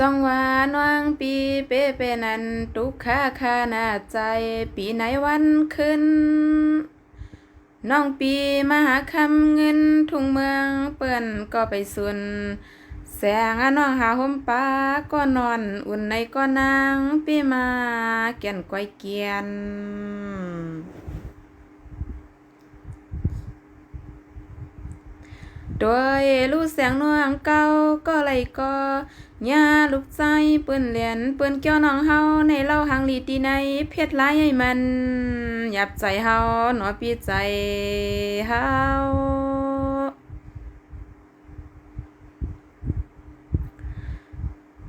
จ้องว่าน้องปีเปนันตุกขาคาหน้าใจปีไหนวันขึ้นน้องปีมาหาคำเงินทุ่งเมืองเปิ้นก็ไปสุนแสงน้องหาห่มปาก็นอนอุ่นในก็นางปีมาเกียนก้อยเกียนโดยลูกเสียงน้องเก่าก็เลยก็ย่าลูกใจเปิ้นเหรียญเปิ้นเกี่ยวน้องเฮาในเล่าหางลีตีในเพชรลายให้มันหยับใจเฮาหนอปีใจเฮา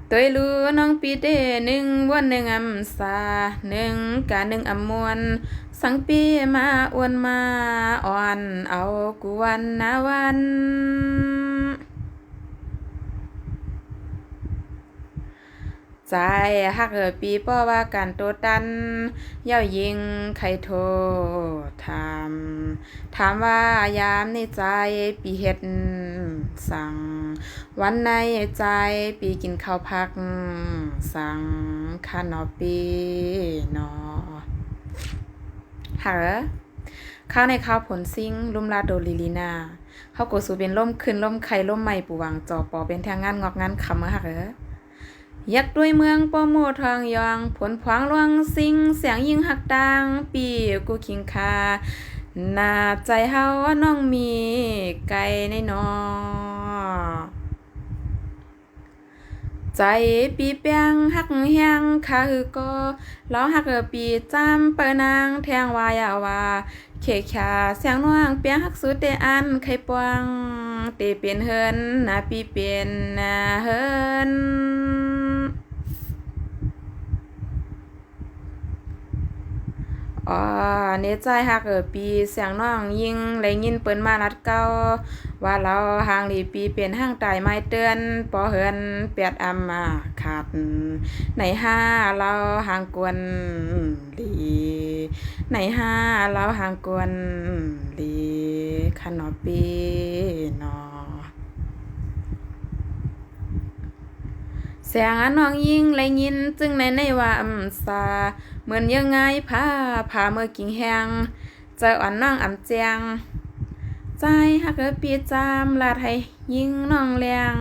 ตัวรู้น้องปีเด้หนึ่งวันหนึ่งอำสาหนึ่งกะหนึ่งอำมวนสังปีมาอ้วนมาอ่อนเอากวนนาวันใจฮักปีป้อว่าการโตตันเย้ายิงใครโทรถามว่ายามในใจปีเฮ็ดสั่งวันในใจปีกินข้าวพักสั่งขานอปีนอหาข้าวในข้าวผลซิ่งลุ่มลาโดลิลีนาเขาโกสูเป็นล่มขึ้นล่มไข่ล่มใหม่ปูวังจอปอเป็นแทงงานงอกงานคำหักยักด้วยเมืองปอโมทองยองผลพวางลวงซิงเสียงยิงหักดังปีกูคิงคาหน้าใจเฮาว่าน้องมีไก่ในนอใจปีเปียงหักแหงคาคือก็แล้วหักปีจำเปิ้นางแทงวายาว่าเขขาเสียงน้องเปียงหักสุดเตอันไข่ปวงเตเป็นเฮินนาปีเป็นนาเฮินอ๋อเนใจฮักปีเสียงน้องยิงเลยยินเปิ้นมานัดเก่าว่าเราห่างหลีปีเป็นห้างตายไม้เตือนปอเฮินเปียดอำมาขาดในห้าเราห่างกวนหลีในห้าเราห่างกวนหลีขนอปีนอเสียงน้องยิงเลยยินจึงในว่าสาเหมือนยังไงพาเมื่อกิ่งแหงเจออ่อนน้องเจียงใจฮักปีจามลาดให้ยิงน้องแรง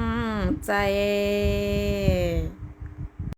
ใจ